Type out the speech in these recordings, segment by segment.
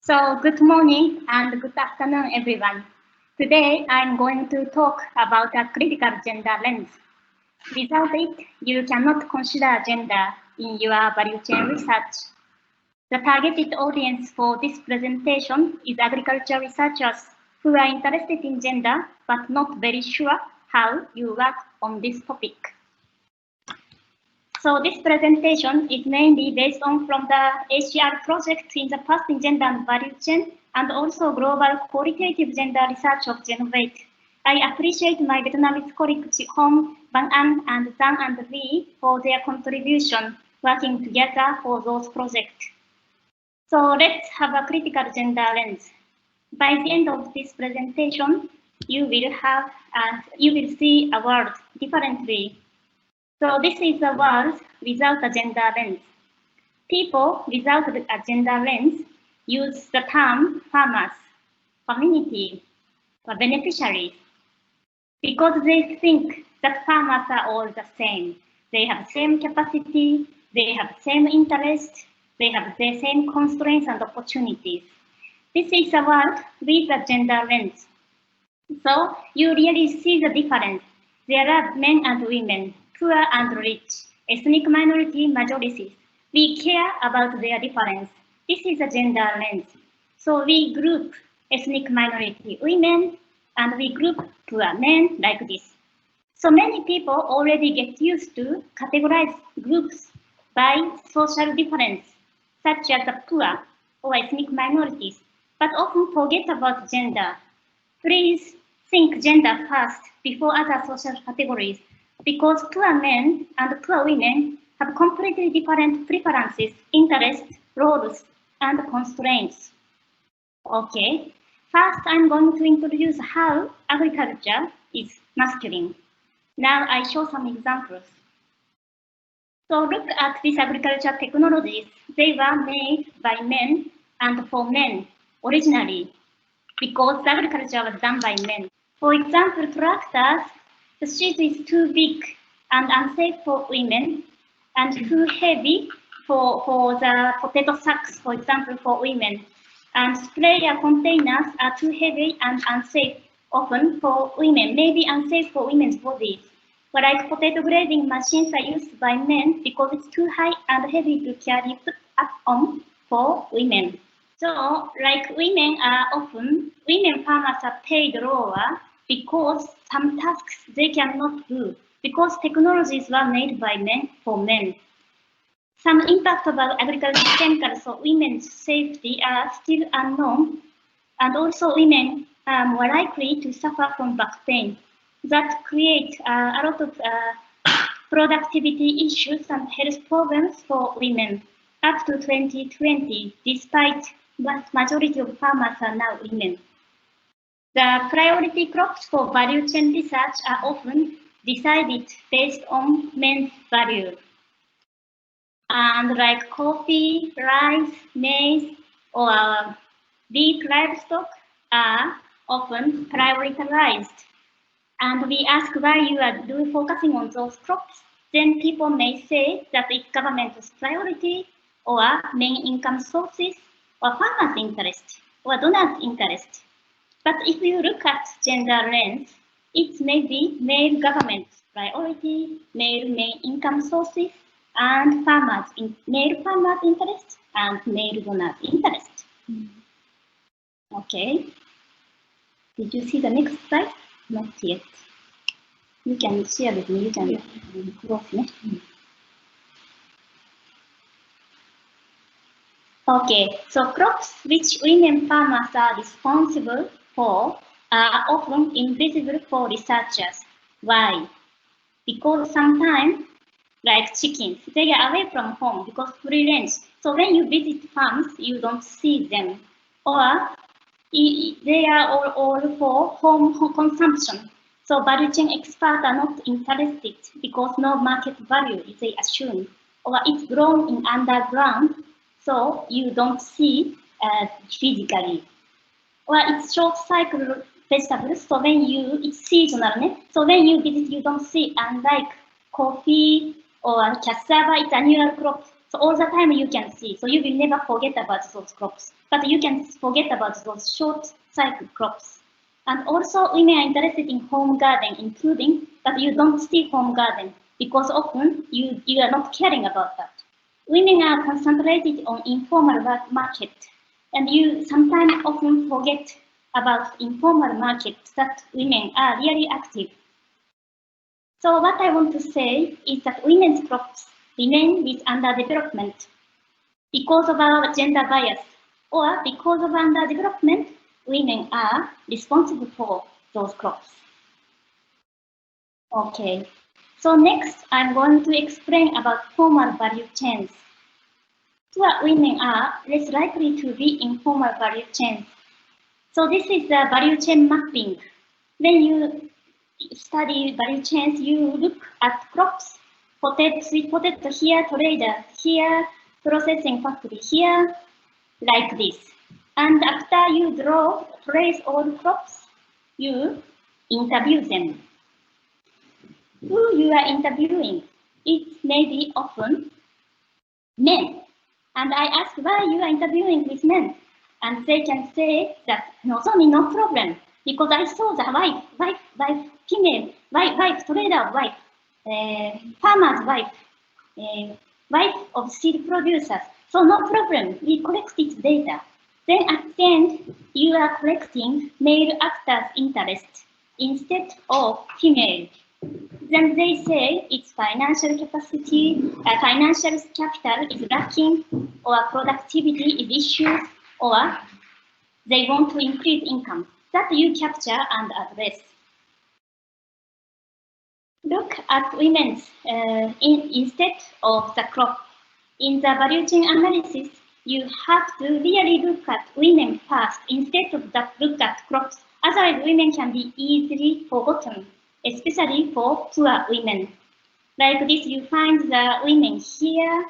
So good morning and good afternoon, everyone. Today, I'm going to talk about a critical gender lens. Without it, you cannot consider gender in your value chain research. The targeted audience for this presentation is agriculture researchers who are interested in gender but not very sure how you work on this topic. So this presentation is mainly based on from the HCR project in the past in gender and value chain and also global qualitative gender research of Genovate. I appreciate my Vietnamese colleagues Hong, Van An, and Zhang and Lee for their contribution working together for those projects. So let's have a critical gender lens. By the end of this presentation, you will see a world differently. So this is a world without a gender lens. People without a gender lens use the term farmers, community, or beneficiaries because they think that farmers are all the same. They have same capacity, they have same interest, they have the same constraints and opportunities. This is a world with a gender lens. So you really see the difference. There are men and women, poor and rich, ethnic minority, majorities. We care about their difference. This is a gender lens. So we group ethnic minority women and we group poor men like this. So many people already get used to categorize groups by social difference, such as the poor or ethnic minorities, but often forget about gender. Please think gender first before other social categories, because poor men and poor women have completely different preferences, interests, roles, and constraints. Okay, first I'm going to introduce how agriculture is masculine. Now I show some examples. So look at these agriculture technologies. They were made by men and for men originally, because agriculture was done by men. For example, tractors, the sheet is too big and unsafe for women and too heavy for the potato sacks, for example, for women. And sprayer containers are too heavy and unsafe, often for women, maybe unsafe for women's bodies. But like potato grading machines are used by men because it's too high and heavy to carry put up on for women. So, like women farmers are paid lower because some tasks they cannot do, because technologies were made by men for men. Some impact of agricultural chemicals for women's safety are still unknown, and also women are more likely to suffer from back pain. That create a lot of productivity issues and health problems for women up to 2020, despite vast majority of farmers are now women. The priority crops for value chain research are often decided based on men's value. And like coffee, rice, maize, or beef livestock are often prioritized. And we ask why you are focusing on those crops, then people may say that it's government's priority, or main income sources, or farmers' interest, or donors' interest. But if you look at gender lens, it may be male government's priority, male main income sources, and male farmers' interest, and male donors' interest. Okay. Did you see the next slide? Not yet. You can share with me, you can close me. Okay, so crops which women farmers are responsible for are often invisible for researchers. Why? Because sometimes, like chickens, they are away from home because free range. So when you visit farms, you don't see them. Or they are all for home consumption. So value chain experts are not interested because no market value is they assume, or it's grown in underground, so you don't see physically. Or it's short cycle vegetables, so it's seasonal. So when you visit, you don't see, unlike coffee or cassava, it's annual crop. So all the time you can see. So you will never forget about those crops. But you can forget about those short cycle crops. And also women are interested in home garden, including, but you don't see home garden because often you are not caring about that. Women are concentrated on informal market, and you sometimes often forget about informal markets that women are really active. So what I want to say is that women's crops remain with underdevelopment because of our gender bias, or because of underdevelopment, women are responsible for those crops. Okay, so next I'm going to explain about formal value chains. Poor women are less likely to be in formal value chains. So this is the value chain mapping. When you study value chains, you look at crops, potato, sweet potato here, trader here, processing factory here, like this. And after you trace all crops, you interview them. Who you are interviewing? It may be often men. And I ask why you are interviewing with men. And they can say that Nozomi, no problem, because I saw the female, wife, trader wife, farmer's wife, wife of seed producers. So no problem, we collected data. Then at the end, you are collecting male actors' interest instead of female. Then they say its financial capacity, financial capital is lacking, or productivity is issues, or they want to increase income. That you capture and address. Look at women's instead of the crop. In the value chain analysis, you have to really look at women first instead of look at crops. Otherwise, women can be easily forgotten, especially for poor women. Like this, you find the women here.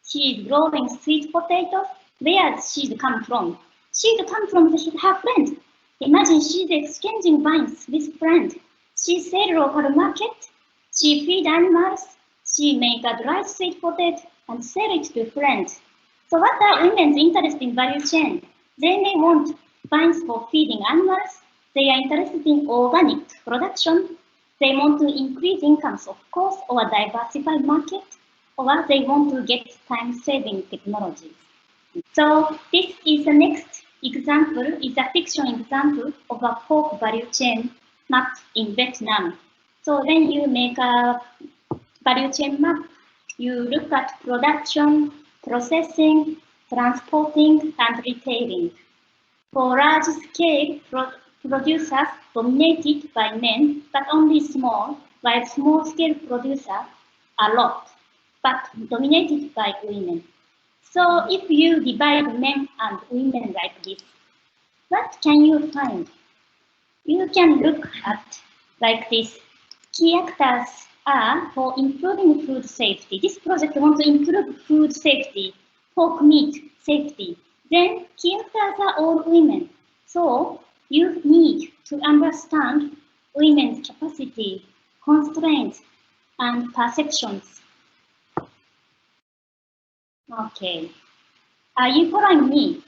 She is growing sweet potatoes. Where does she come from? She come from her friend. Imagine she's exchanging vines with friend. She sell local market. She feed animals. She make a dry sweet potato and sell it to friends. So what are women's interest in value chain? They may want vines for feeding animals. They are interested in organic production. They want to increase incomes, of course, or diversify market, or they want to get time-saving technologies. So this is the next example, is a fiction example of a pork value chain map in Vietnam. So when you make a value chain map, you look at production, processing, transporting, and retailing. For large-scale producers dominated by men, but only small, while small-scale producers a lot, but dominated by women. So if you divide men and women like this, what can you find? You can look at like this. Key actors are for improving food safety. This project wants to improve food safety, pork meat safety. Then key actors are all women. So you need to understand women's capacity, constraints, and perceptions. Okay. Are you following me?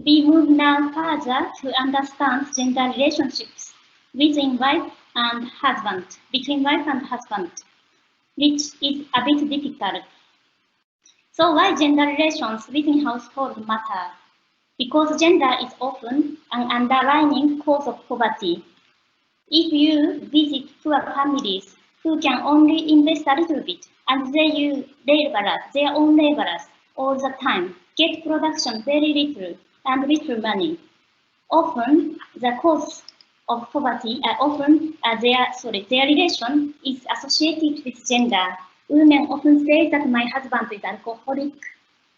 We move now further to understand gender relationships within wife and husband, between wife and husband, which is a bit difficult. So why gender relations within household matter? Because gender is often an underlying cause of poverty. If you visit poor families who can only invest a little bit and they use their own laborers all the time, get production very little and little money, often the cause of poverty their relation is associated with gender. Women often say that my husband is alcoholic,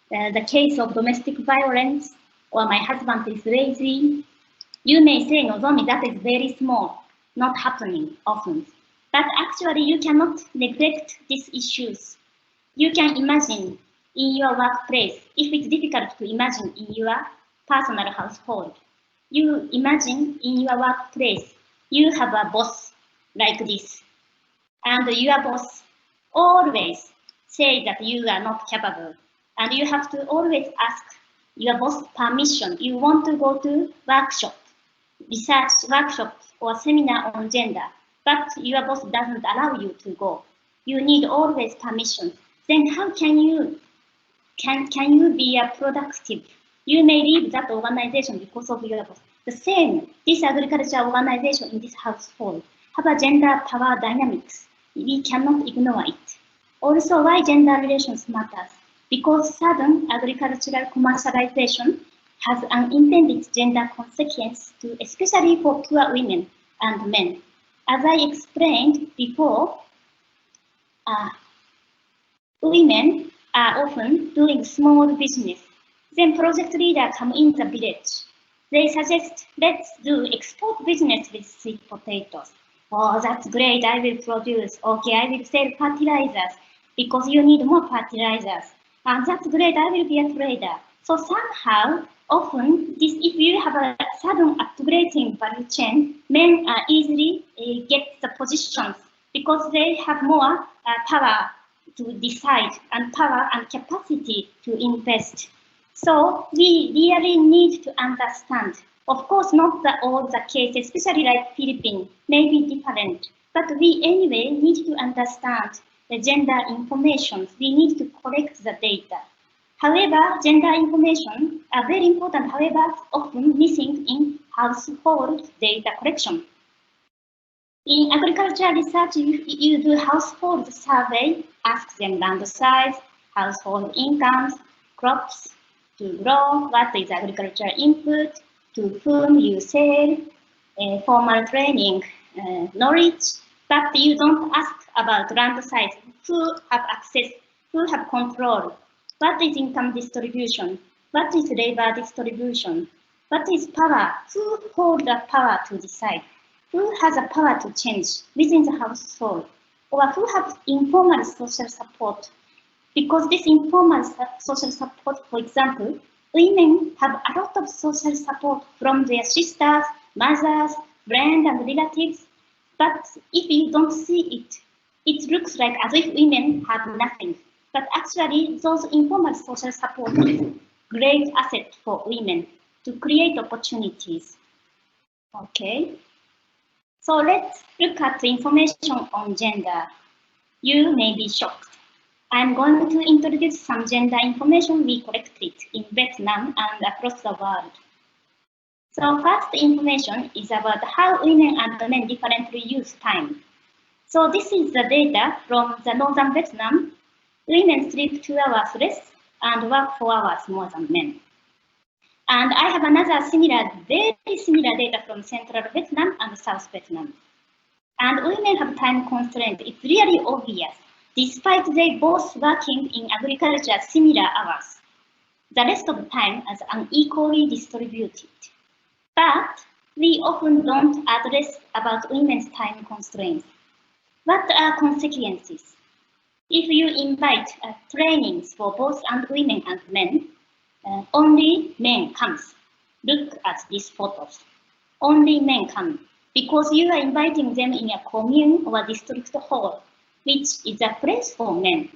the case of domestic violence, or my husband is lazy. You may say, Nozomi, that is very small, not happening often. But actually, you cannot neglect these issues. You can imagine in your workplace, if it's difficult to imagine in your personal household, you imagine in your workplace, you have a boss like this. And your boss always say that you are not capable. And you have to always ask your boss permission. You want to go to workshop, research workshop or seminar on gender, but your boss doesn't allow you to go. You need always permission. Then how can you be productive? You may leave that organization because of your boss. The same, this agriculture organization in this household have a gender power dynamics. We cannot ignore it. Also, why gender relations matters? Because sudden agricultural commercialization has unintended gender consequences, especially for poor women and men. As I explained before, women are often doing small business. Then project leaders come in the village. They suggest, let's do export business with sweet potatoes. Oh, that's great, I will produce. Okay, I will sell fertilizers because you need more fertilizers. And that's great, I will be a trader. So somehow, often, if you have a sudden upgrading value chain, men easily get the positions because they have more power to decide and power and capacity to invest. So we really need to understand. Of course, not all the cases, especially like Philippines, may be different. But we anyway need to understand the gender information. We need to collect the data. However, gender information are very important, however, often missing in household data collection. In agricultural research, you do household survey, ask them land size, household incomes, crops to grow, what is agricultural input, to whom you sell, formal training, knowledge, but you don't ask about land size, who have access, who have control, what is income distribution, what is labor distribution, what is power, who hold the power to decide, who has a power to change within the household, or who have informal social support. Because this informal social support, for example, women have a lot of social support from their sisters, mothers, friends, and relatives. But if you don't see it, it looks like as if women have nothing. But actually, those informal social support is a great asset for women to create opportunities. Okay. So let's look at the information on gender. You may be shocked. I'm going to introduce some gender information we collected in Vietnam and across the world. So first information is about how women and men differently use time. So this is the data from the northern Vietnam. Women sleep 2 hours less and work 4 hours more than men. And I have another very similar data from central Vietnam and South Vietnam. And women have time constraint. It's really obvious. Despite they both working in agriculture similar hours, the rest of the time is unequally distributed. But we often don't address about women's time constraints. What are consequences? If you invite trainings for both and women and men, only men comes. Look at these photos. Only men come because you are inviting them in a commune or district hall, which is a place for men.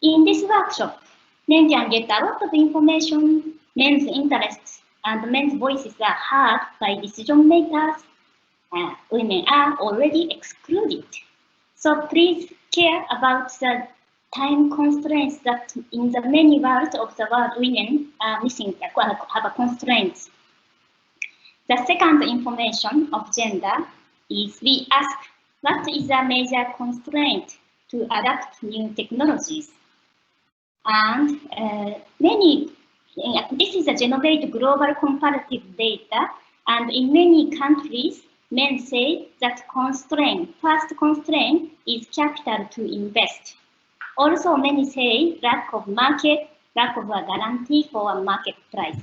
In this workshop, men can get a lot of information, men's interests and men's voices are heard by decision makers. Women are already excluded. So please care about the time constraints that in the many worlds of the world women are missing, have a constraints. The second information of gender is we ask what is a major constraint to adapt new technologies. And this is a generate global comparative data, and in many countries, men say that first constraint is capital to invest. Also, many say lack of market, lack of a guarantee for a market price.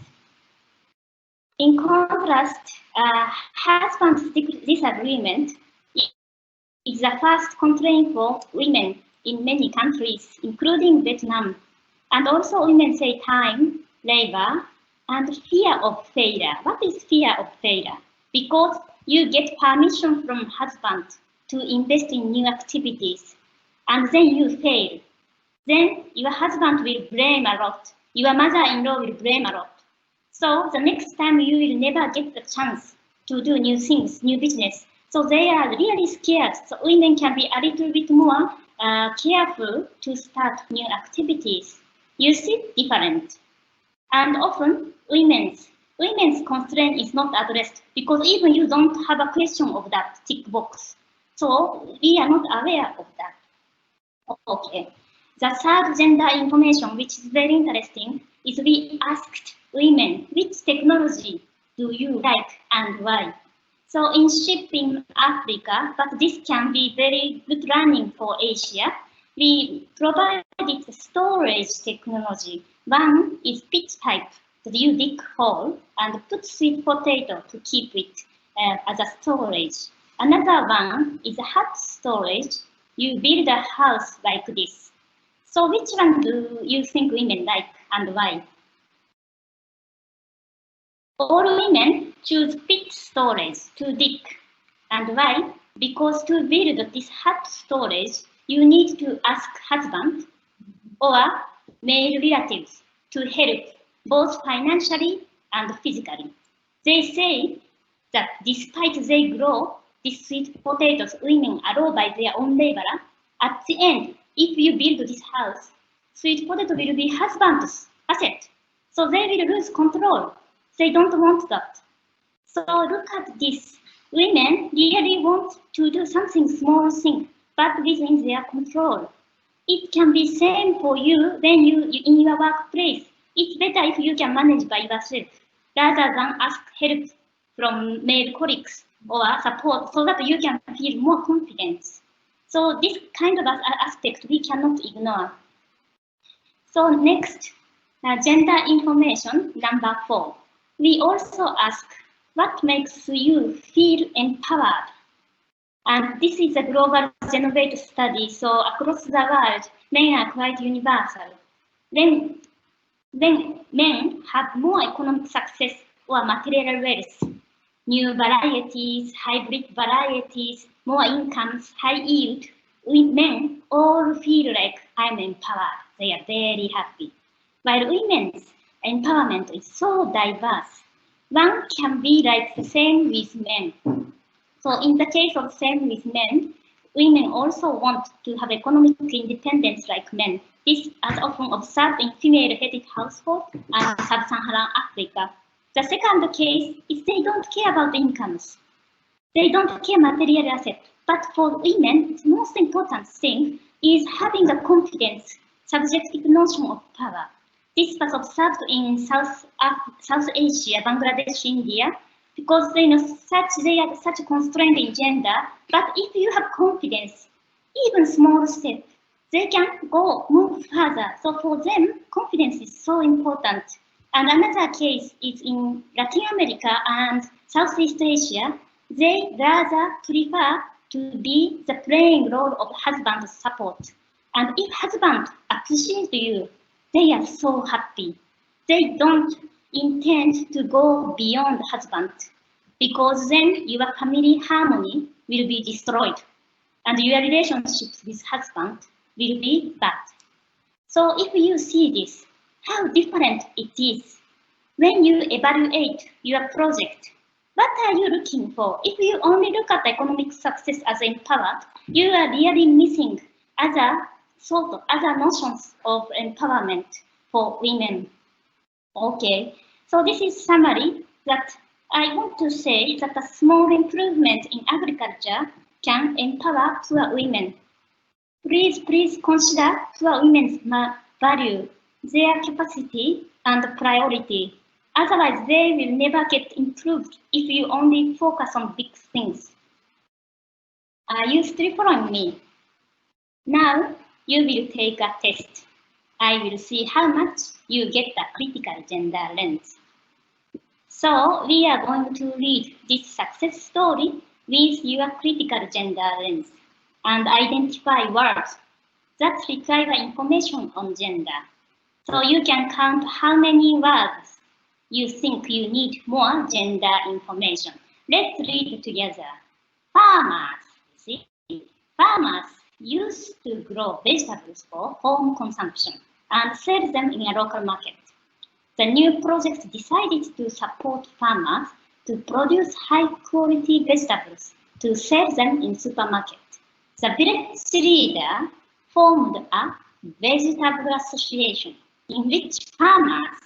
In contrast, husband disagreement is the first constraint for women in many countries, including Vietnam. And also women say time, labor, and fear of failure. What is fear of failure? Because you get permission from husband to invest in new activities, and then you fail. then your husband will blame a lot. Your mother-in-law will blame a lot. So the next time you will never get the chance to do new things, new business. So they are really scared. So women can be a little bit more careful to start new activities. You see different. And often women's constraint is not addressed because even you don't have a question of that tick box. So we are not aware of that. Okay. The third gender information, which is very interesting, is we asked women which technology do you like and why. So in shipping Africa, but this can be very good learning for Asia, we provided storage technology. One is pit type that you dig hole and put sweet potato to keep it as a storage. Another one is a hut storage. You build a house like this. So which one do you think women like and why? All women choose pit storage to dig. And why? Because to build this hut storage, you need to ask husband or male relatives to help both financially and physically. They say that despite they grow these sweet potatoes, women are by their own labor. At the end, if you build this house, sweet potato will be husband's asset. So they will lose control. They don't want that. So look at this. Women really want to do something small thing, but within their control. It can be same for you when you in your workplace. It's better if you can manage by yourself rather than ask help from male colleagues or support so that you can feel more confidence. So this kind of aspect we cannot ignore. So next, gender information, number 4. We also ask what makes you feel empowered. And this is a global Genovate study, so across the world, men are quite universal. When men have more economic success or material wealth, new varieties, hybrid varieties, more incomes, high yield, men all feel like I'm empowered. They are very happy. While women's empowerment is so diverse, one can be like the same with men. So in the case of same with men, women also want to have economic independence like men. This is often observed in female-headed households and sub-Saharan Africa. The second case is they don't care about incomes. They don't care material assets. But for women, the most important thing is having a confidence, subjective notion of power. This was observed in South Asia, Bangladesh, India, because they are such constraint in gender. But if you have confidence, even small step, they can move further. So for them, confidence is so important. And another case is in Latin America and Southeast Asia. They rather prefer to be the playing role of husband support. And if husband appreciates you, they are so happy. They don't intend to go beyond husband because then your family harmony will be destroyed and your relationship with husband will be bad. So if you see this, how different it is when you evaluate your project. What are you looking for? If you only look at economic success as empowered, you are really missing other notions of empowerment for women. Okay, so this is summary that I want to say that a small improvement in agriculture can empower poor women. Please consider poor women's value, their capacity and priority. Otherwise, they will never get improved if you only focus on big things. Are you still following me? Now, you will take a test. I will see how much you get the critical gender lens. So, we are going to read this success story with your critical gender lens and identify words that require information on gender. So you can count how many words you think you need more gender information. Let's read it together. Farmers, see? Farmers used to grow vegetables for home consumption and sell them in a local market. The new project decided to support farmers to produce high-quality vegetables to sell them in supermarket. The village leader formed a vegetable association in which farmers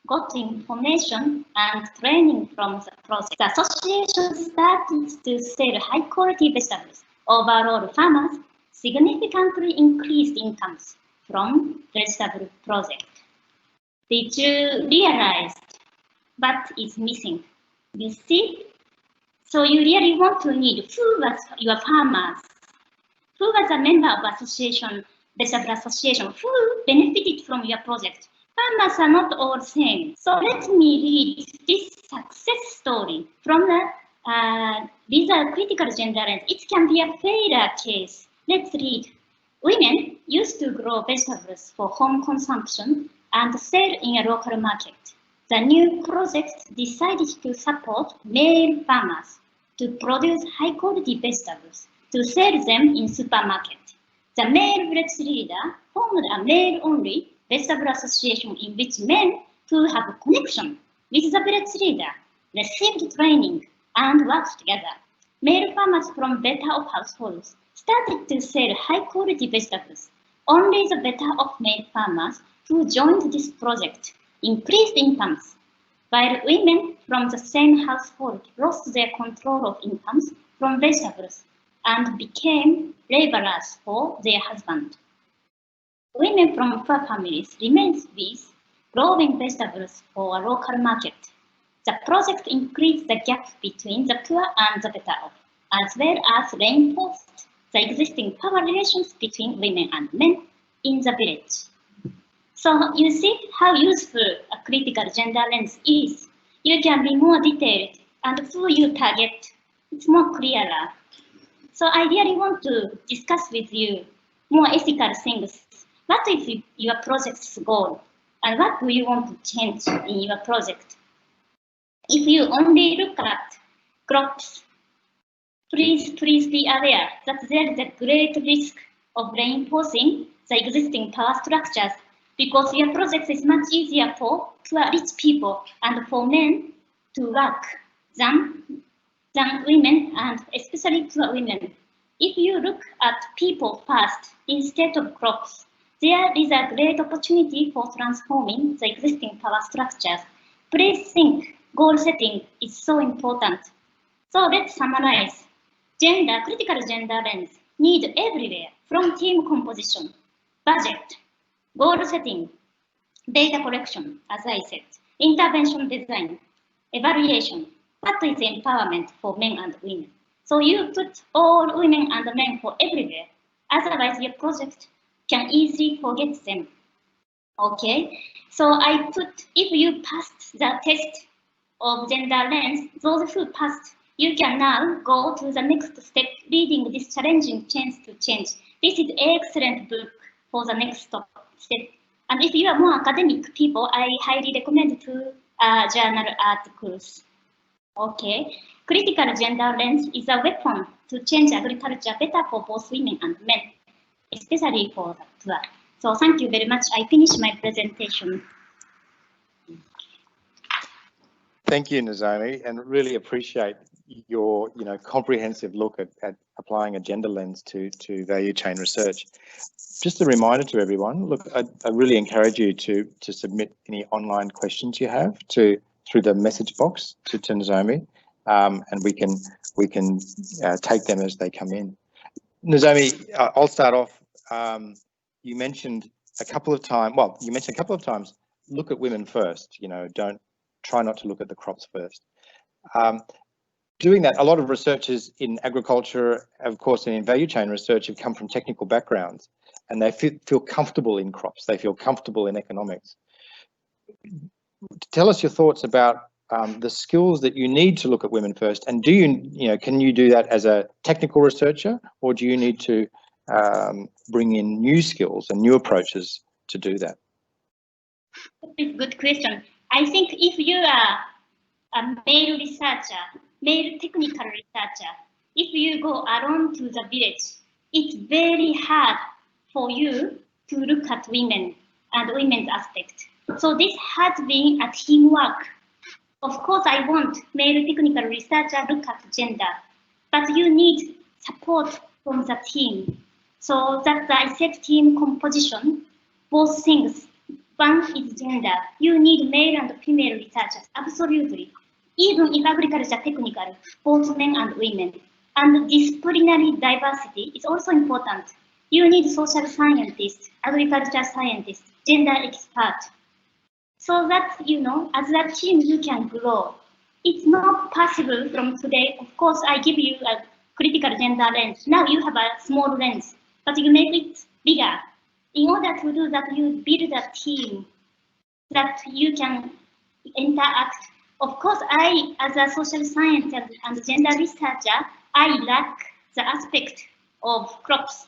got information and training from the project. The association started to sell high-quality vegetables. Overall, farmers significantly increased incomes from vegetable project. Did you realize what is missing? You see? So you really want to need who was your farmers, who was a member of association, vegetable association, who benefited from your project. Farmers are not all same. So let me read this success story from the these are critical gender lens. It can be a failure case. Let's read. Women used to grow vegetables for home consumption and sell in a local market. The new project decided to support male farmers to produce high-quality vegetables to sell them in supermarket. The male village leader formed a male-only vegetable association in which men who have a connection with the village leader received training and worked together. Male farmers from better-off households started to sell high-quality vegetables. Only the better-off male farmers who joined this project increased incomes, while women from the same household lost their control of incomes from vegetables and became laborers for their husband. Women from poor families remained with growing vegetables for a local market. The project increased the gap between the poor and the better off, as well as reinforced the existing power relations between women and men in the village. So you see how useful a critical gender lens is. You can be more detailed and who you target, it's more clearer. So I really want to discuss with you more ethical things. What is your project's goal? And what do you want to change in your project? If you only look at crops, please be aware that there is a great risk of reinforcing the existing power structures because your project is much easier for poor rich people and for men to work than women and especially poor women. If you look at people first instead of crops, there is a great opportunity for transforming the existing power structures. Please think goal setting is so important. So let's summarize. Critical gender lens need everywhere from team composition, budget, goal setting, data collection, as I said, intervention design, evaluation. What is empowerment for men and women? So you put all women and men for everywhere. Otherwise, your project can easily forget them. Okay, so I put, if you passed the test of gender lens, those who passed, you can now go to the next step, reading this challenging Change to Change. This is an excellent book for the next step. And if you are more academic people, I highly recommend to journal articles. Okay, critical gender lens is a weapon to change agriculture better for both women and men, especially for the poor. So thank you very much. I finished my presentation. Thank you, Nozomi, and really appreciate your comprehensive look at applying a gender lens to value chain research. Just a reminder to everyone, look, I really encourage you to submit any online questions you have through the message box to Nozomi, and we can take them as they come in. Nozomi, I'll start off. You mentioned a couple of times, look at women first. Try not to look at the crops first. Doing that, a lot of researchers in agriculture, of course, and in value chain research have come from technical backgrounds, and they feel comfortable in crops. They feel comfortable in economics. Tell us your thoughts about the skills that you need to look at women first, and can you do that as a technical researcher, or do you need to bring in new skills and new approaches to do that? It's a good question. I think if you are a male researcher, male technical researcher, if you go around to the village, it's very hard for you to look at women and women's aspect. So this has been a teamwork. Of course, I want male technical researcher look at gender, but you need support from the team. So that's I said team composition, both things. One is gender. You need male and female researchers, absolutely. Even in agriculture technical, both men and women. And disciplinary diversity is also important. You need social scientists, agriculture scientists, gender experts. So that, as a team, you can grow. It's not possible from today. Of course, I give you a critical gender lens. Now you have a small lens, but you make it bigger. In order to do that, you build a team that you can interact. Of course, I, as a social scientist and gender researcher, I lack the aspect of crops.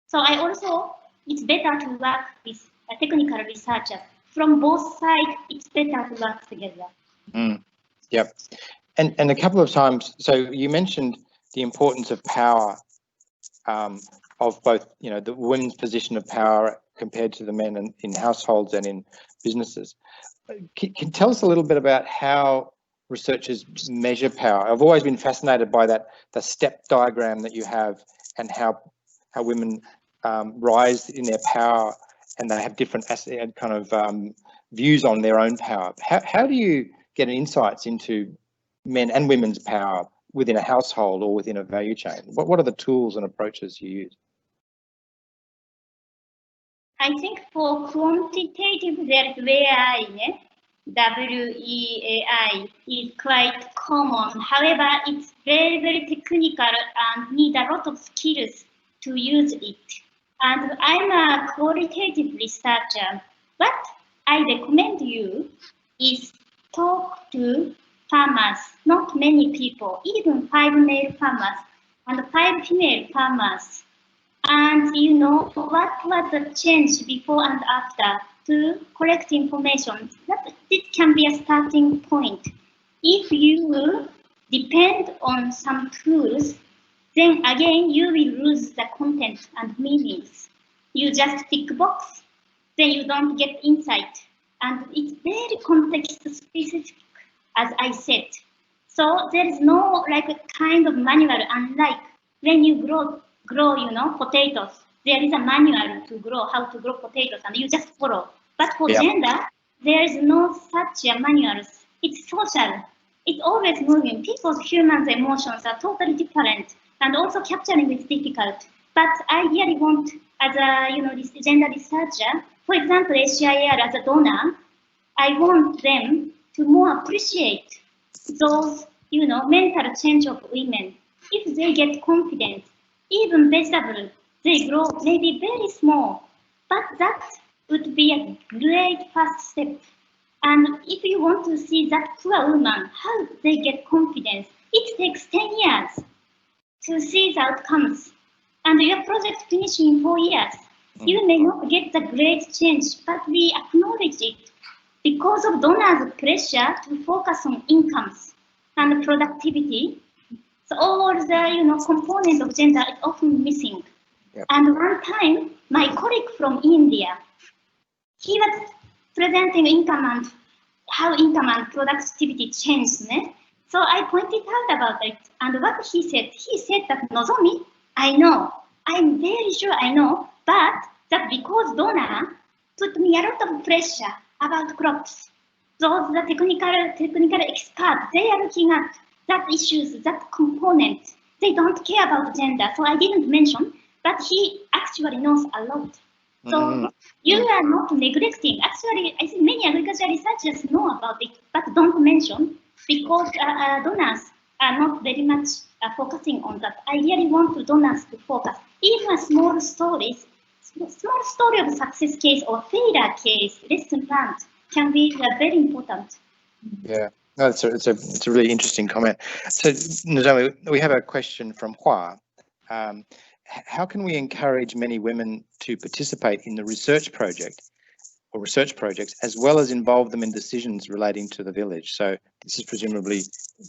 So I also, it's better to work with a technical researcher. From both sides, it's better to work together. Yep. And a couple of times, so you mentioned the importance of power, of both, the women's position of power compared to the men in households and in businesses. Can tell us a little bit about how researchers measure power? I've always been fascinated by the step diagram that you have and how women rise in their power, and they have different kind of views on their own power. How do you get insights into men and women's power within a household or within a value chain? What are the tools and approaches you use? I think for quantitative, there is WEAI, WEAI is quite common. However, it's very, very technical and need a lot of skills to use it. And I'm a qualitative researcher. What I recommend you is talk to farmers, not many people, even 5 male farmers and 5 female farmers. And what was the change before and after to collect information. That this can be a starting point. If you depend on some tools, then again you will lose the content and meanings. You just tick box, then you don't get insight. And it's very context specific, as I said. So there is no like a kind of manual, unlike when you grow potatoes. There is a manual to grow, how to grow potatoes, and you just follow. But for gender, there is no such a manual. It's social. It's always moving. People's humans' emotions are totally different, and also capturing is difficult. But I really want, as a this gender researcher, for example, SCIR as a donor, I want them to more appreciate those mental change of women. If they get confidence, even vegetable, they grow maybe very small, but that would be a great first step. And if you want to see that poor woman, how they get confidence, it takes 10 years to see the outcomes. And your project finishes in 4 years. You may not get the great change, but we acknowledge it because of donors' pressure to focus on incomes and productivity. So all the component of gender is often missing. Yep. And one time, my colleague from India, he was presenting income and how income and productivity changed. So I pointed out about it. And what he said that Nozomi, I know, I'm very sure I know, but that because donor put me a lot of pressure about crops. Those the technical experts, they are looking at that issues, that component. They don't care about gender, so I didn't mention, but he actually knows a lot. So you are not neglecting. Actually, I think many agriculture researchers know about it, but don't mention because donors are not very much focusing on that. I really want donors to focus. Even small story of success case or failure case, lesson learned can be very important. Yeah. No, it's a really interesting comment. So, Nozomi, we have a question from Hua. How can we encourage many women to participate in the research project or research projects, as well as involve them in decisions relating to the village? So this is presumably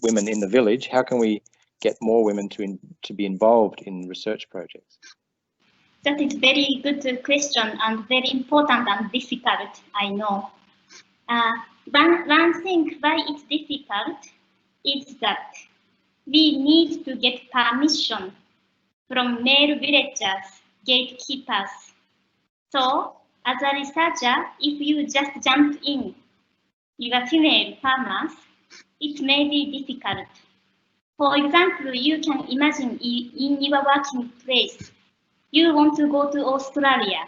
women in the village. How can we get more women to be involved in research projects? That is very good question and very important and difficult, I know. One thing why it's difficult is that we need to get permission from male villagers, gatekeepers. So, as a researcher, if you just jump in, you are female farmers, it may be difficult. For example, you can imagine in your working place, you want to go to Australia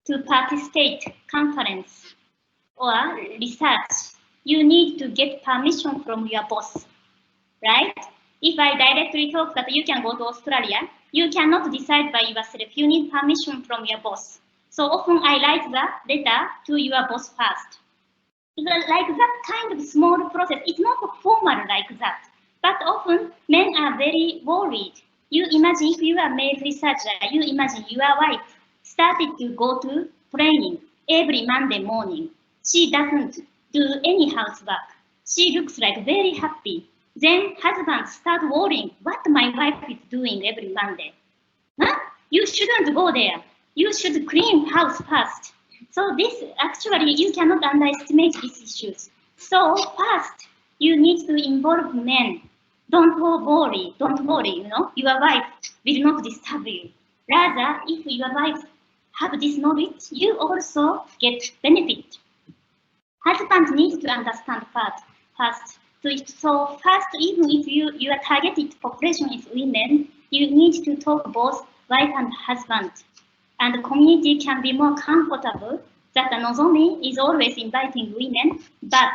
to participate conference or research. You need to get permission from your boss, right? If I directly talk that you can go to Australia, you cannot decide by yourself. You need permission from your boss. So often I write the letter to your boss first. Like that kind of small process. It's not formal like that. But often men are very worried. You imagine if you are a male researcher, you imagine your wife started to go to training every Monday morning. She doesn't do any housework. She looks like very happy. Then husband start worrying what my wife is doing every Monday. Huh? You shouldn't go there. You should clean house first. So this actually you cannot underestimate these issues. So first you need to involve men. Don't worry, your wife will not disturb you. Rather, if your wife have this knowledge, you also get benefit. Husband needs to understand first. So first, even if your targeted population is women, you need to talk both wife and husband. And the community can be more comfortable that Nozomi is always inviting women, but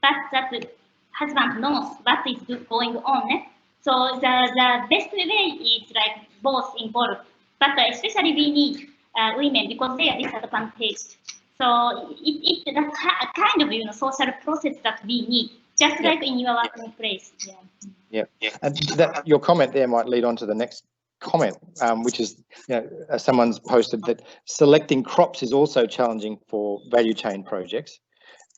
that the husband knows what is going on. So the best way is like both involved, but especially we need women because they are disadvantaged. So it's a kind of social process that we need, just like in your working place. Yeah. And your comment there might lead on to the next comment, which is someone's posted that selecting crops is also challenging for value chain projects.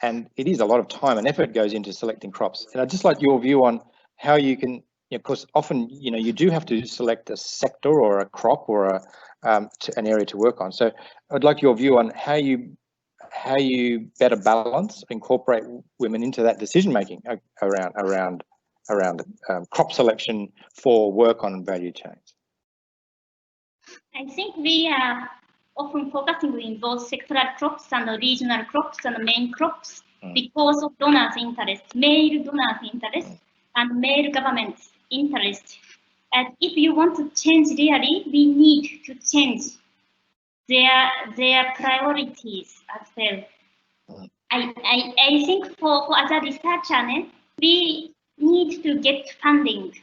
And it is a lot of time and effort goes into selecting crops. And I'd just like your view on how you can, of course, often, you do have to select a sector or a crop or an area to work on. So I'd like your view on how you better balance, incorporate women into that decision-making around crop selection for work on value chains. I think we are often focusing in those sectoral crops and regional crops and main crops because of donors' interest, male donors' interest, and male government's interest. And if you want to change really, we need to change their priorities as well. I think for as a researcher, we need to get funding.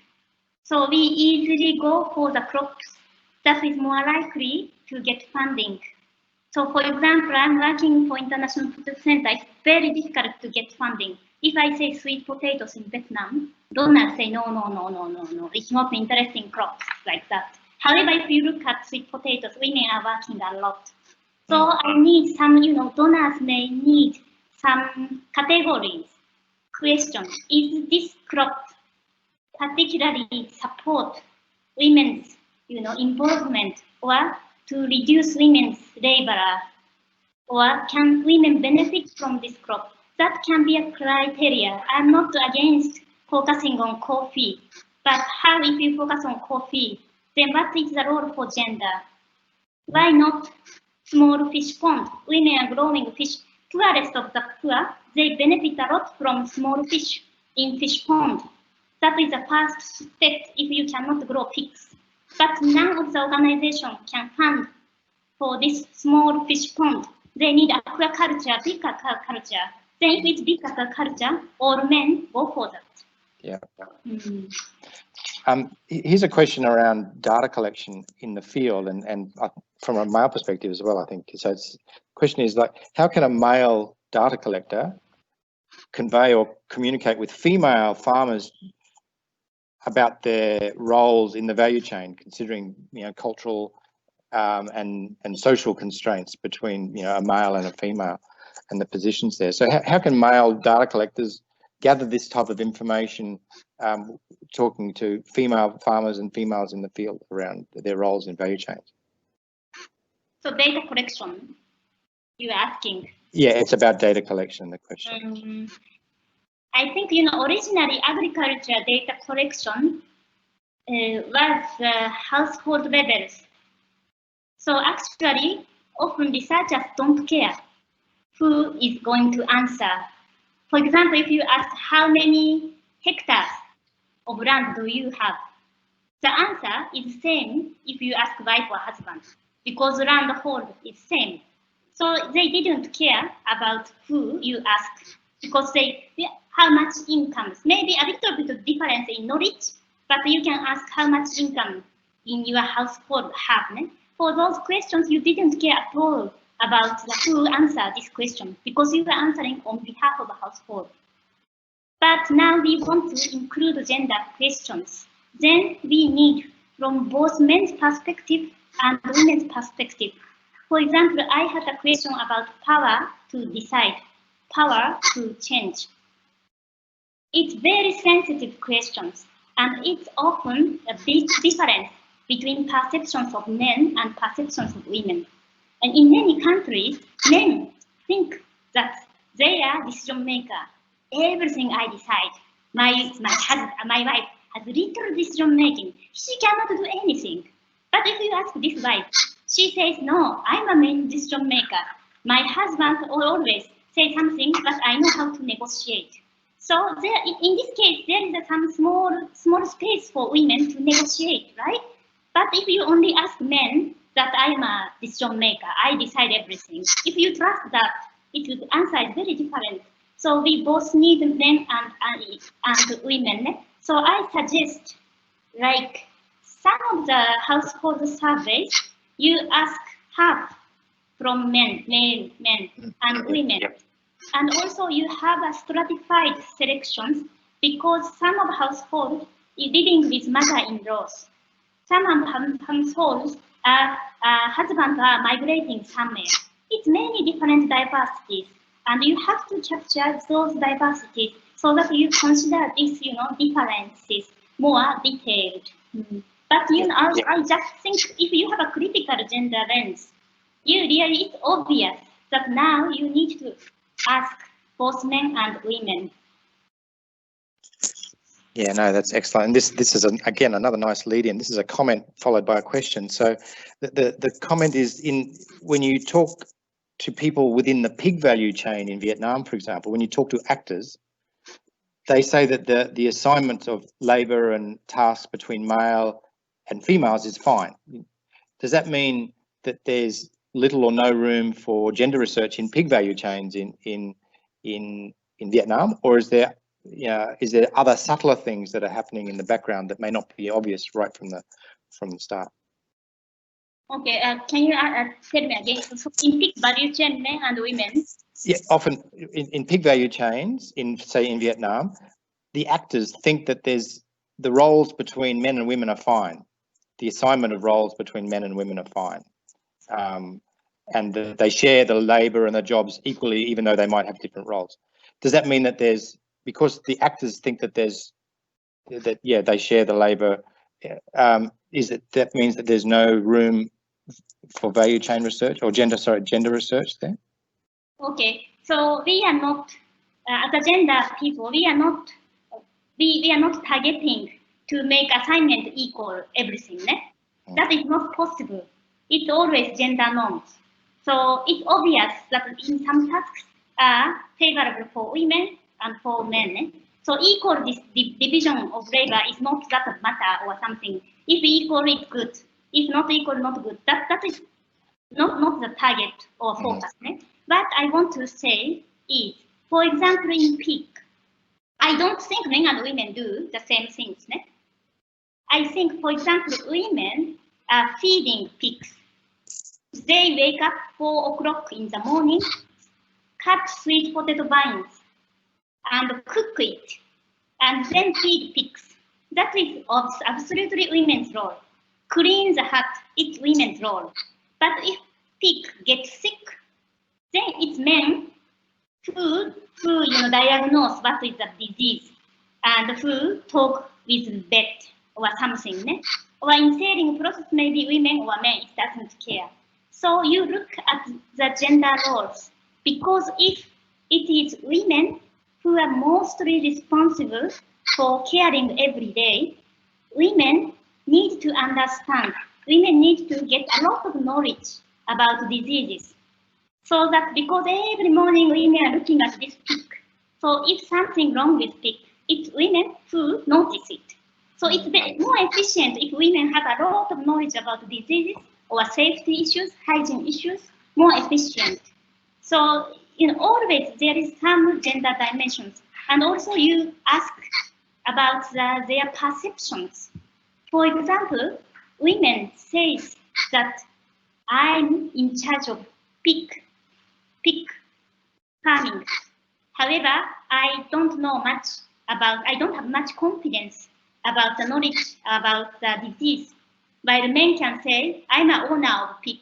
So we easily go for the crops that is more likely to get funding. So for example, I'm working for International Food Center. It's very difficult to get funding. If I say sweet potatoes in Vietnam, donors say no. It's not interesting crops like that. However, if you look at sweet potatoes, women are working a lot. So I need some, donors may need some categories. Question, is this crop particularly support women's involvement or to reduce women's labor, or can women benefit from this crop? That can be a criteria. I'm not against focusing on coffee, but how if you focus on coffee, then what is the role for gender? Why not small fish pond? Women are growing fish. Poorest of the poor, they benefit a lot from small fish in fish pond. That is the first step if you cannot grow pigs. But none of the organization can fund for this small fish pond. They need aquaculture, big aquaculture. Then if it's big aquaculture, all men go for that. Yeah. Here's a question around data collection in the field and from a male perspective as well, I think. So the question is like, how can a male data collector convey or communicate with female farmers about their roles in the value chain, considering cultural and social constraints between a male and a female and the positions there. So how can male data collectors gather this type of information talking to female farmers and females in the field around their roles in value chains. So data collection, you're asking? Yeah, it's about data collection, the question. I think, originally agriculture data collection was household levels. So actually, often researchers don't care who is going to answer. For example, if you ask how many hectares of land do you have, the answer is same if you ask wife or husband, because land hold is same. So they didn't care about who you ask, because how much income, maybe a little bit of difference in knowledge, but you can ask how much income in your household have. For those questions, you didn't care at all about who answered this question, because you were answering on behalf of the household. But now we want to include gender questions. Then we need from both men's perspective and women's perspective. For example, I had a question about power to decide, power to change. It's very sensitive questions, and it's often a big difference between perceptions of men and perceptions of women. And in many countries, men think that they are decision maker. Everything I decide, my wife has little decision making. She cannot do anything. But if you ask this wife, she says, no, I'm a main decision maker. My husband always says something, but I know how to negotiate. So there, in this case, there is some small space for women to negotiate, right? But if you only ask men that I am a decision maker, I decide everything. If you trust that, the answer is very different. So we both need men and women. So I suggest, like some of the household surveys, you ask half from men and women. And also you have a stratified selections, because some of households is living with mother-in-laws. Some of households husbands are migrating somewhere. It's many different diversities, and you have to capture those diversities so that you consider these, differences more detailed. But I just think if you have a critical gender lens, it's obvious that now you need to ask both men and women. Yeah, no, that's excellent. And this is again another nice lead in. This is a comment followed by a question. So the comment is when you talk to people within the pig value chain in Vietnam, for example, when you talk to actors, they say that the assignment of labour and tasks between male and females is fine. Does that mean that there's little or no room for gender research in pig value chains in Vietnam, or is there other subtler things that are happening in the background that may not be obvious right from the start? Okay, can you tell me again? So in pig value chain, men and women? Yeah, often in pig value chains, say in Vietnam, the actors think that the roles between men and women are fine. The assignment of roles between men and women are fine. And they share the labour and the jobs equally, even though they might have different roles. Does that mean that because the actors think that they share the labour, that means that there's no room for value chain research or gender research there? Okay, so we are not, as a gender people, we are not targeting to make assignment equal everything. That is not possible. It's always gender norms. So it's obvious that in some tasks are favorable for women and for men. So equal division of labor is not that matter or something. If equal is good, if not equal, not good. That is not the target or focus. What I want to say is, for example, in pig, I don't think men and women do the same things. I think, for example, women are feeding pigs. They wake up 4 o'clock in the morning, cut sweet potato vines, and cook it, and then feed pigs. That is absolutely women's role. Clean the hut, it's women's role. But if pig gets sick, then it's men who diagnose what is the disease. and who talk with bed or something. Or in selling process, maybe women or men, it doesn't care. So you look at the gender roles, because if it is women who are mostly responsible for caring every day, women need to understand, women need to get a lot of knowledge about diseases. So that because every morning women are looking at this peak. So if something wrong with peak, it's women who notice it. So it's more efficient if women have a lot of knowledge about diseases or safety issues, hygiene issues, more efficient. So always there is some gender dimensions. And also you ask about their perceptions. For example, women say that I'm in charge of pig farming. However, I don't have much confidence about the knowledge about the disease. While men can say, I'm an owner of pig.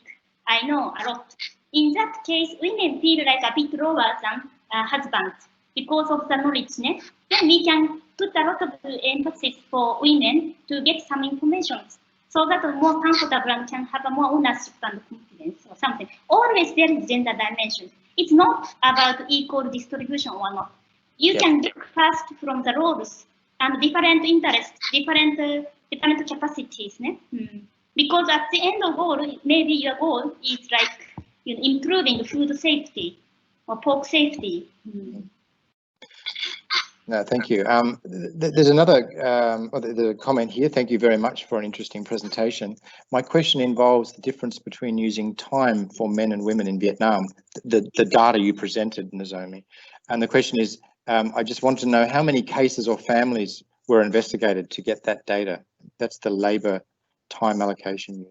I know a lot. In that case, women feel like a bit lower than husbands because of the knowledge. Then we can put a lot of emphasis for women to get some information so that are more comfortable and can have a more ownership and confidence or something. Always there is gender dimension. It's not about equal distribution or not. You can look first from the roles and different interests, different capacities. Because at the end of all, maybe your goal is like improving food safety or pork safety. No, thank you. There's another comment here. Thank you very much for an interesting presentation. My question involves the difference between using time for men and women in Vietnam, the data you presented, Nozomi. And the question is, I just want to know how many cases or families were investigated to get that data. That's the labour time allocation.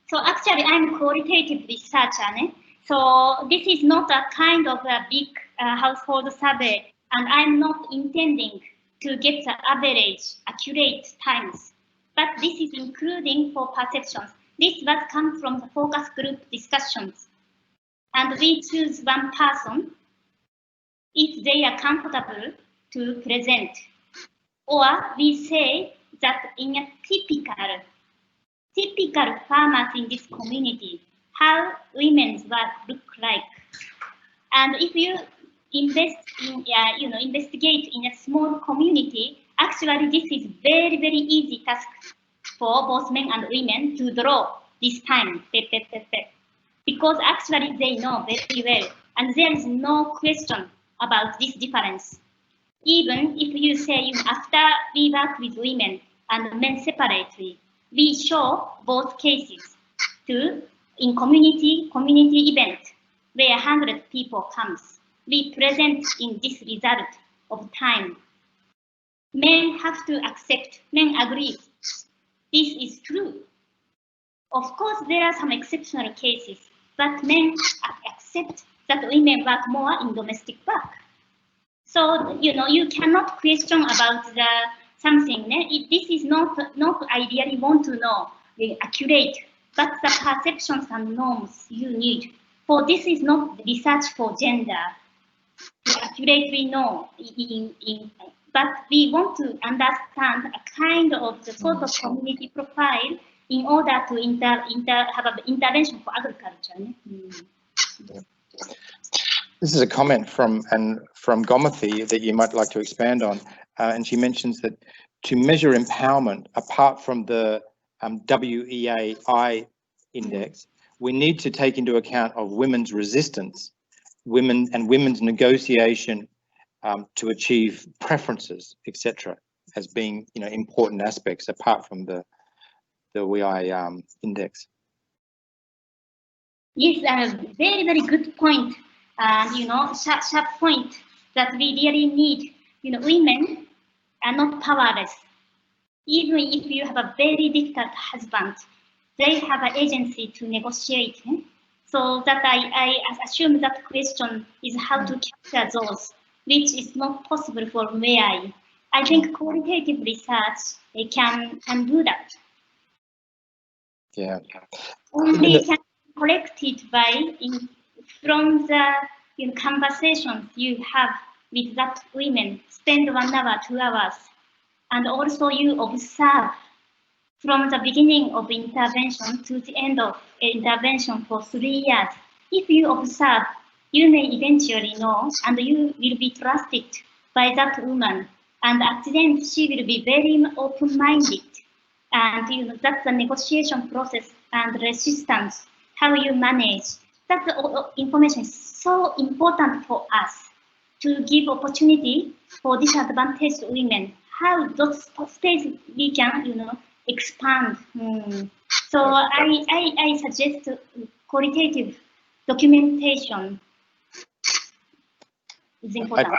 So actually, I'm a qualitative researcher. So this is not a kind of a big household survey. And I'm not intending to get the average, accurate times, but this is including for perceptions. This was come from the focus group discussions. And we choose one person if they are comfortable to present. Or we say that in a typical farmers in this community, how women's work look like. And if you investigate in a small community, actually this is very, very easy task for both men and women to draw this time. Because actually they know very well, and there is no question about this difference. Even if you say after we work with women and men separately, we show both cases in community event where 100 people comes. We present in this result of time. Men have to accept, men agree. This is true. Of course, there are some exceptional cases, but men accept that women work more in domestic work. So, you cannot question about something. This is not I really want to know, accurate, but the perceptions and norms you need. For this is not research for gender. To accurately know, but we want to understand a kind of the sort of community profile in order to have an intervention for agriculture. This is a comment from Gomathi that you might like to expand on, and she mentions that to measure empowerment, apart from the WEAI index, we need to take into account of women's resistance, women's negotiation to achieve preferences, etc., as being important aspects apart from the WEAI index. Yes, very, very good point. Sharp point that we really need. Women are not powerless. Even if you have a very difficult husband, they have an agency to negotiate. So that I assume that question is how to capture those, which is not possible for WEAI. I think qualitative research can do that. Yeah. Only can be collected from the conversations you have with that women, spend 1 hour, 2 hours, and also you observe from the beginning of intervention to the end of intervention for 3 years. If you observe, you may eventually know, and you will be trusted by that woman. And at the end, she will be very open-minded. And that's the negotiation process and resistance, how you manage. That information is so important for us to give opportunity for disadvantaged women. How those spaces we can, expand. So I suggest qualitative documentation is important.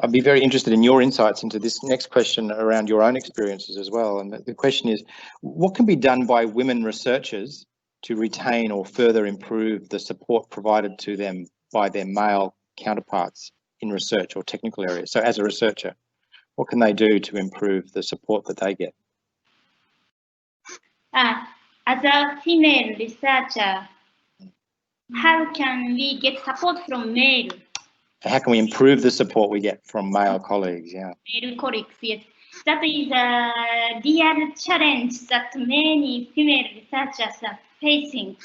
I'd be very interested in your insights into this next question around your own experiences as well. And the question is, what can be done by women researchers to retain or further improve the support provided to them by their male counterparts in research or technical areas? So as a researcher, what can they do to improve the support that they get? As a female researcher, how can we get support from male? How can we improve the support we get from male colleagues? Yeah. Male colleagues, yes. That is a real challenge that many female researchers are facing.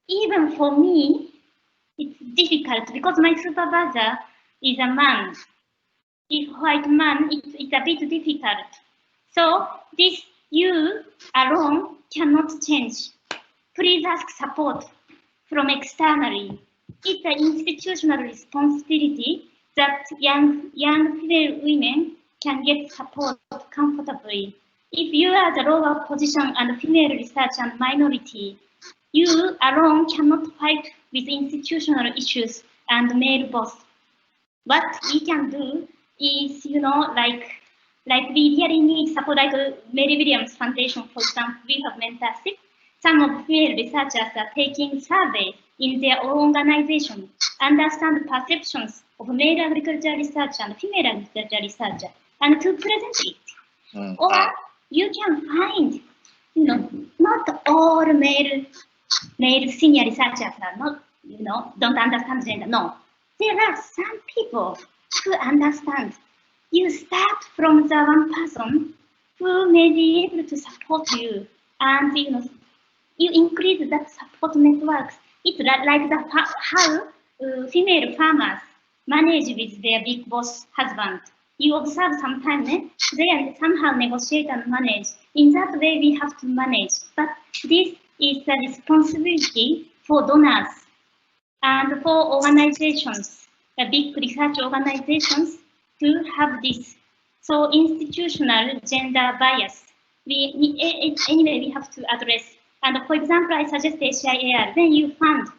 Even for me, it's difficult because my supervisor is a man. If white man, it's a bit difficult. So this you alone cannot change. Please ask support from externally. It's an institutional responsibility that young female women can get support comfortably. If you are the lower position and female research and minority, you alone cannot fight with institutional issues and male boss. What we can do is, like we really need support, like Mary Williams Foundation, for example, we have mentorship. Some of female researchers are taking surveys in their own organization, understand perceptions of male agriculture research and female agriculture researcher, and to present it. Or you can find, not all male senior researchers are not, don't understand gender. No, there are some people who understand. You start from the one person who may be able to support you, and you increase that support networks. It's like how female farmers manage with their big boss husband. You observe sometimes they somehow negotiate and manage. In that way, we have to manage. But this is a responsibility for donors and for organizations, the big research organizations, to have this. So institutional gender bias, anyway, we have to address. And for example, I suggest HIAR, when you fund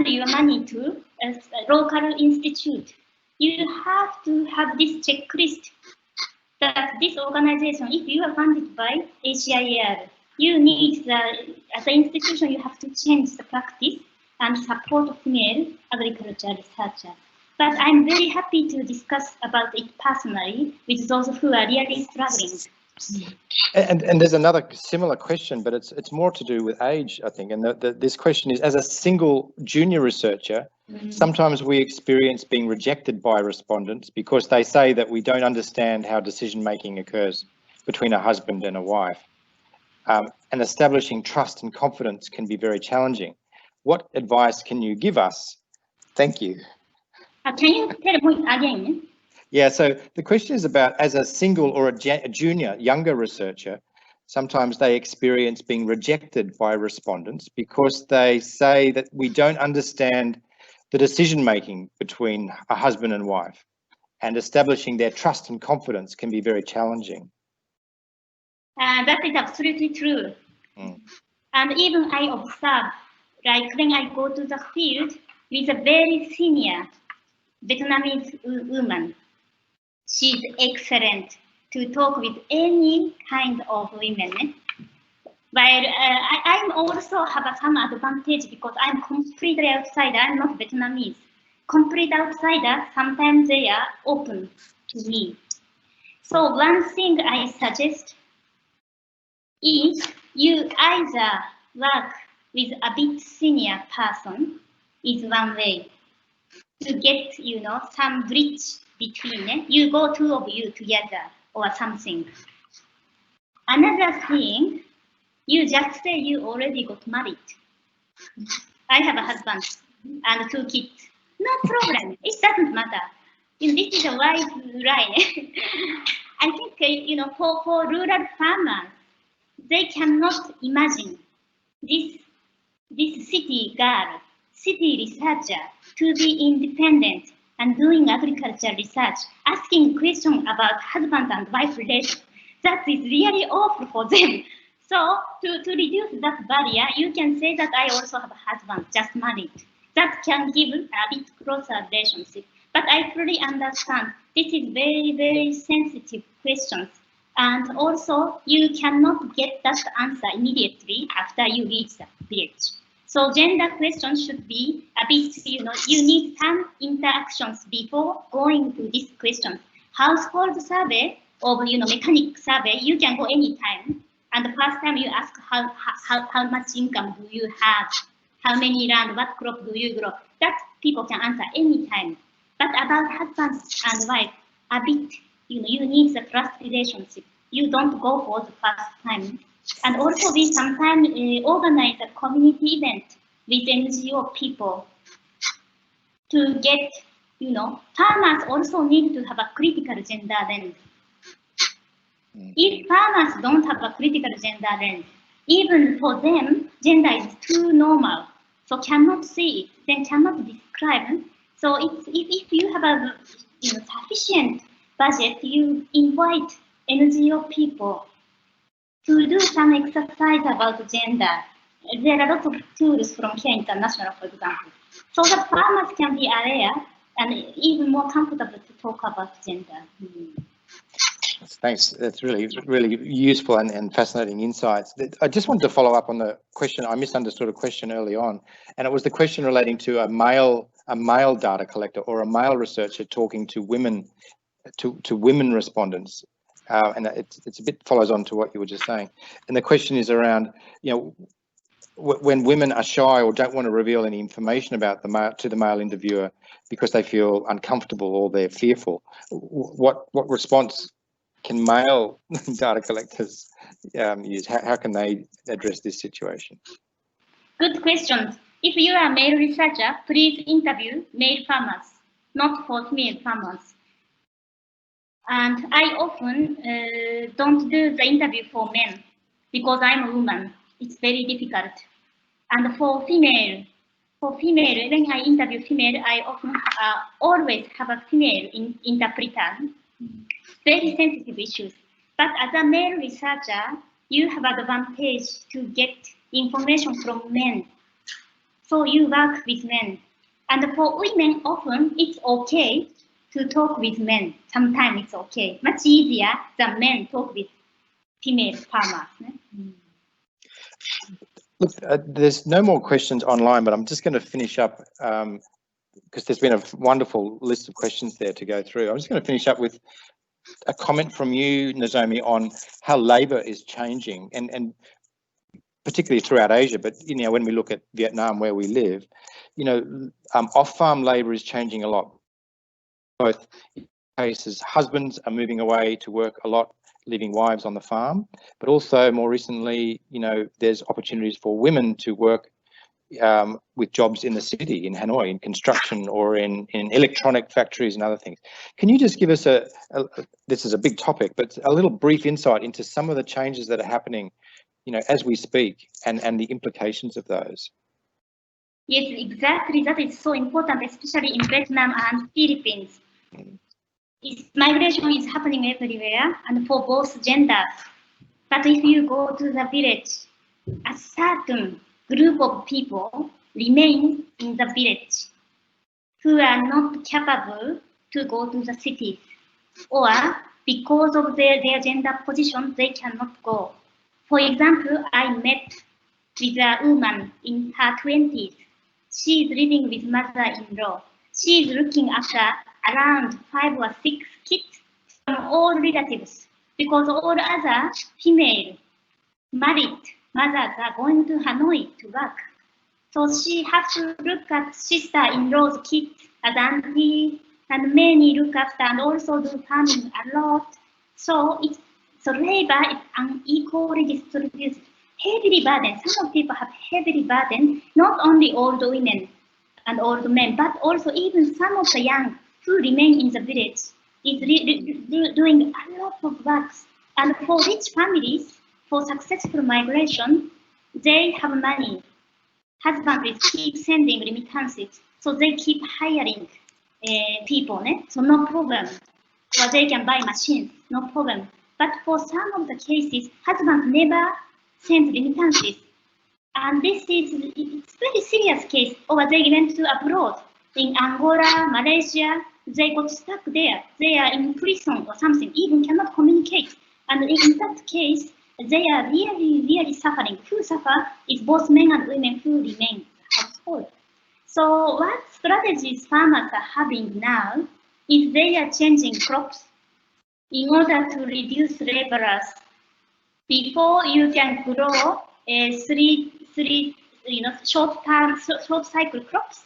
your money to a local institute, you have to have this checklist that this organization, if you are funded by HIAR, you need, as an institution, you have to change the practice and support female agriculture researchers. But I'm very happy to discuss about it personally with those who are really struggling. And there's another similar question, but it's more to do with age, I think. And this question is, as a single junior researcher, sometimes we experience being rejected by respondents because they say that we don't understand how decision-making occurs between a husband and a wife. And establishing trust and confidence can be very challenging. What advice can you give us? Thank you. Can you tell the point again? Yeah, so the question is about, as a single or a junior, younger researcher, sometimes they experience being rejected by respondents because they say that we don't understand the decision-making between a husband and wife, and establishing their trust and confidence can be very challenging. That is absolutely true. And even I observe, like when I go to the field with a very senior Vietnamese woman, she's excellent to talk with any kind of women. While I also have some advantage because I'm completely outsider. I'm not Vietnamese. Complete outsider, sometimes they are open to me. So one thing I suggest is you either work with a bit senior person is one way. to get, some bridge between. You go two of you together or something. Another thing, you just say you already got married. I have a husband and 2 kids. No problem. It doesn't matter. This is a wide line. I think, for rural farmers, they cannot imagine this city girl, city researcher, to be independent and doing agriculture research, asking questions about husband and wife relation. That is really awful for them. So to reduce that barrier, you can say that I also have a husband, just married. That can give a bit closer relationship. But I fully understand this is very, very sensitive questions. And also, you cannot get that answer immediately after you reach the village. So gender questions should be a bit, you need some interactions before going to this question. Household survey or, mechanic survey, you can go anytime. And the first time you ask how much income do you have, how many land, what crop do you grow, that people can answer anytime. But about husband and wife, a bit, you need the trust relationship. You don't go for the first time. And also we sometimes organize a community event with NGO people to get, farmers also need to have a critical gender lens. If farmers don't have a critical gender lens, even for them, gender is too normal, so cannot see it, then cannot describe. So if you have a sufficient budget, you invite NGO people to do some exercise about gender. There are lots of tools from Care International, for example, so that farmers can be aware and even more comfortable to talk about gender. Thanks. That's really useful and fascinating insights. I just wanted to follow up on the question. I misunderstood a question early on, and it was the question relating to a male data collector or a male researcher talking to women, to women respondents, and it's a bit follows on to what you were just saying. And the question is around, when women are shy or don't want to reveal any information about the male interviewer because they feel uncomfortable or they're fearful, what response can male data collectors use? How can they address this situation? Good question. If you are a male researcher, please interview male farmers, not for female farmers. And I often don't do the interview for men because I'm a woman. It's very difficult. And for female, when I interview female, I often always have a female interpreter. Very sensitive issues. But as a male researcher, you have advantage to get information from men. So you work with men. And for women, often it's okay to talk with men. Sometimes it's okay. Much easier than men talk with female farmers. Look, there's no more questions online, but I'm just going to finish up because there's been a wonderful list of questions there to go through. I'm just going to finish up with a comment from you, Nozomi, on how labour is changing, and particularly throughout Asia. But when we look at Vietnam, where we live, off-farm labour is changing a lot. Both cases, husbands are moving away to work a lot, leaving wives on the farm, but also more recently, there's opportunities for women to work with jobs in the city, in Hanoi, in construction or in electronic factories and other things. Can you just give us this is a big topic, but a little brief insight into some of the changes that are happening, as we speak, and the implications of those? Yes, exactly. That is so important, especially in Vietnam and Philippines. Migration is happening everywhere and for both genders. But if you go to the village, a certain group of people remain in the village who are not capable to go to the cities, or because of their gender position, they cannot go. For example, I met with a woman in her 20s. She is living with mother-in-law. She is looking after around 5 or 6 kids from all relatives, because all other female married mothers are going to Hanoi to work. So she has to look at sister-in-law's kids as auntie, and many look after and also do farming a lot. So labor is unequally distributed, heavily burdened. Some of people have heavily burdened, not only old women and old men, but also even some of the young who remain in the village is doing a lot of works. And for rich families, for successful migration, they have money. Husband will keep sending remittances, so they keep hiring people, so no problem. Or they can buy machines, no problem. But for some of the cases, husband never sends remittances. And this is it's very serious case. Or they went to abroad in Angola, Malaysia, they got stuck there. They are in prison or something, even cannot communicate. And in that case, they are really, really suffering. Who suffer is both men and women who remain in the household. So what strategies farmers are having now is they are changing crops in order to reduce laborers. Before you can grow three short cycle crops.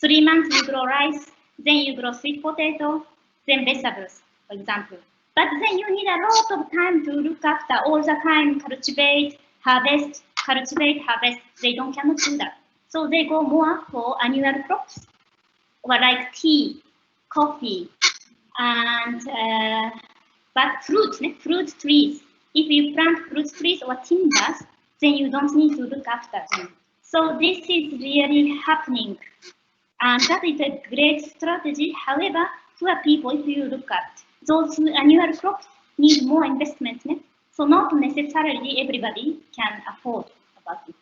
3 months you grow rice, then you grow sweet potato, then vegetables, for example. But then you need a lot of time to look after all the time, cultivate, harvest, cultivate, harvest. They cannot do that. So they go more for annual crops, or like tea, coffee, and but fruit trees. If you plant fruit trees or timbers, then you don't need to look after them. So this is really happening. And that is a great strategy. However, poor people, if you look at those annual crops, need more investment. So not necessarily everybody can afford about it.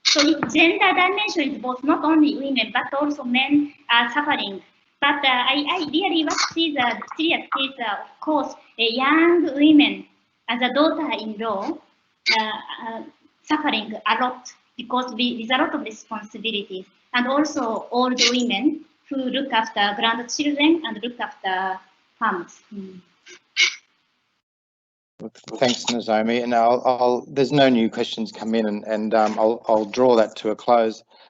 So gender dimension is both not only women, but also men are suffering. But I really see the serious case, of course, young women as a daughter-in-law suffering a lot because with a lot of responsibilities, and also old women who look after grandchildren and look after farms. Thanks, Nozomi. And there's no new questions come in, and I'll draw that to a close.